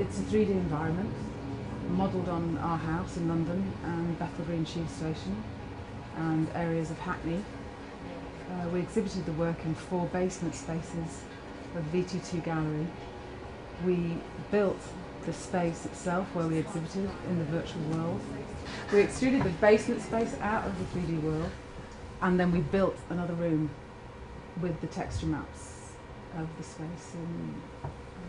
It's a 3D environment, modelled on our house in London and Bethnal Green Tube Station and areas of Hackney. We exhibited the work in 4 basement spaces of the V22 gallery. We built the space itself where we exhibited in the virtual world. We extruded the basement space out of the 3D world, and then we built another room with the texture maps of the space.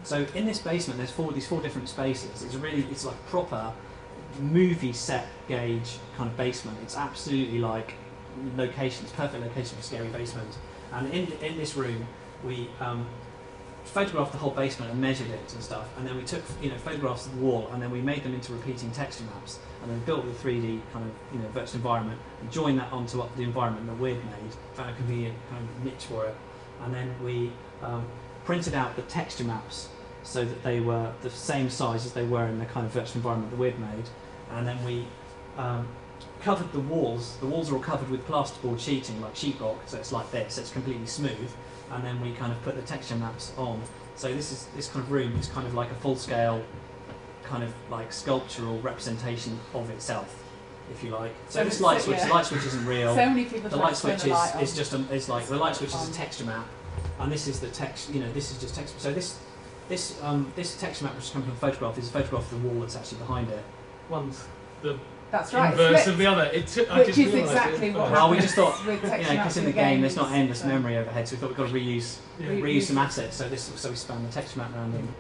So in this basement, there's these four different spaces. It's like proper movie set gauge kind of basement. It's absolutely like location. It's perfect location for scary basement. And in this room, we photographed the whole basement and measured it and stuff. And then we took photographs of the wall, and then we made them into repeating texture maps. And then built the 3D kind of virtual environment and joined that onto the environment that we'd made. Found a convenient kind of niche for it. And then we printed out the texture maps so that they were the same size as they were in the kind of virtual environment that we'd made. And then we covered the walls. The walls are all covered with plasterboard sheeting, like sheetrock, so it's like this, so it's completely smooth. And then we kind of put the texture maps on. So this kind of room is kind of like a full-scale kind of like sculptural representation of itself, if you like. So this light switch, the light switch isn't real. So many people. The light switch is just it's like the light switch is a texture map, and this is the text. This is just text. So this texture map, which comes from a photograph, is a photograph of the wall that's actually behind it. One's the That's right, inverse of the other. Which is exactly what Well, we just thought, with because in the game there's not endless memory overhead, so we thought we've got to reuse some assets. So we span the texture map around them.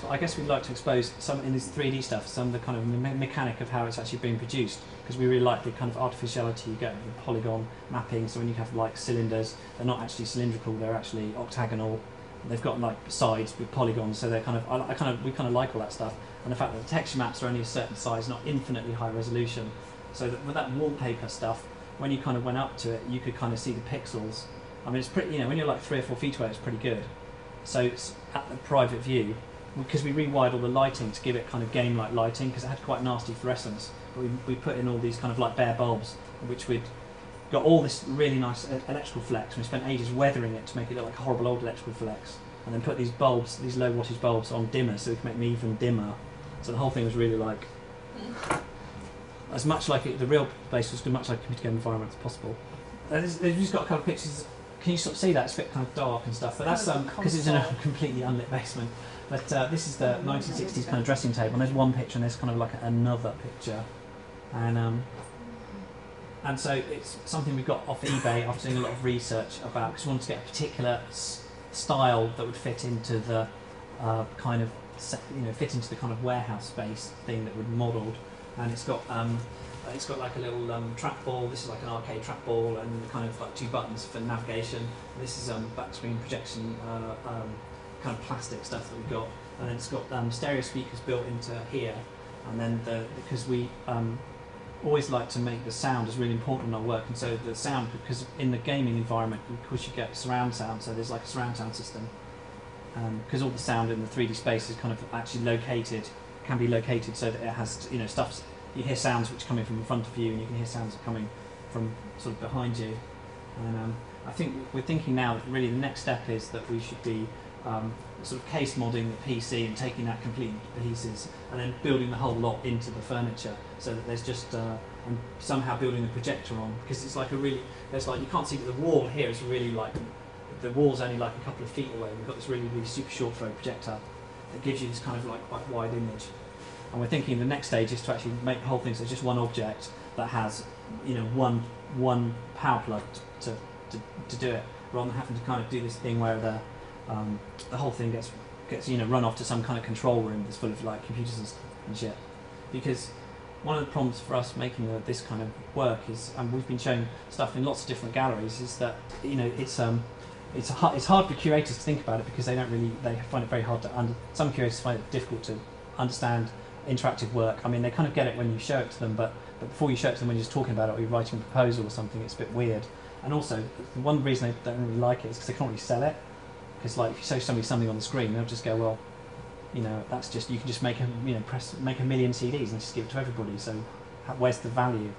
I guess we'd like to expose some in this 3D stuff, some of the kind of mechanic of how it's actually being produced, because we really like the kind of artificiality you get with the polygon mapping. So when you have like cylinders, they're not actually cylindrical; they're actually octagonal. They've got like sides with polygons, so they're we kind of like all that stuff. And the fact that the texture maps are only a certain size, not infinitely high resolution. So that with that wallpaper stuff, when you kind of went up to it, you could kind of see the pixels. I mean, it's pretty. When you're like 3 or 4 feet away, it's pretty good. So it's at the private view, because we rewired all the lighting to give it kind of game-like lighting, because it had quite nasty fluorescence. But we put in all these kind of like bare bulbs, which we'd got all this really nice electrical flex. We spent ages weathering it to make it look like a horrible old electrical flex, and then put these bulbs, these low wattage bulbs, on dimmer so we could make them even dimmer. So the whole thing was really like as much like the real place was much like a computer game environment as possible. They've just got a couple of pictures. Can you sort of see that? It's a bit kind of dark and stuff, but that's because it's in a completely unlit basement. But this is the 1960s kind of dressing table, and there's one picture, and there's kind of like another picture, and so it's something we got off eBay after doing a lot of research about, because we wanted to get a particular style that would fit into the kind of fit into the kind of warehouse space thing that we'd modelled, and it's got like a little trackball. This is like an arcade trackball, and kind of like 2 buttons for navigation. This is back screen projection kind of plastic stuff that we've got, and then it's got stereo speakers built into here, and then because we always like to make the sound is really important in our work, and so the sound, because in the gaming environment of course you get surround sound, so there's like a surround sound system, because all the sound in the 3D space is kind of actually can be located so that it has stuff. You hear sounds which come in from in front of you, and you can hear sounds coming from sort of behind you. And I think we're thinking now that really the next step is that we should be sort of case modding the PC and taking that completely to pieces, and then building the whole lot into the furniture, so that there's just and somehow building the projector on, because it's like you can't see that the wall here is really like the wall's only like a couple of feet away. We've got this really super short throw projector that gives you this kind of like quite wide image. And we're thinking the next stage is to actually make the whole thing so it's just one object that has one power plug to do it, rather than having to kind of do this thing where the whole thing gets run off to some kind of control room that's full of like computers and shit. Because one of the problems for us making this kind of work is, and we've been showing stuff in lots of different galleries, is that it's hard for curators to think about it, because they find it very hard to some curators find it difficult to understand interactive work. I mean, they kind of get it when you show it to them, but before you show it to them, when you're just talking about it or you're writing a proposal or something, it's a bit weird. And also, one reason they don't really like it is because they can't really sell it. Because like if you show somebody something on the screen, they'll just go, well, that's just, you can just make a million CDs and just give it to everybody. So where's the value?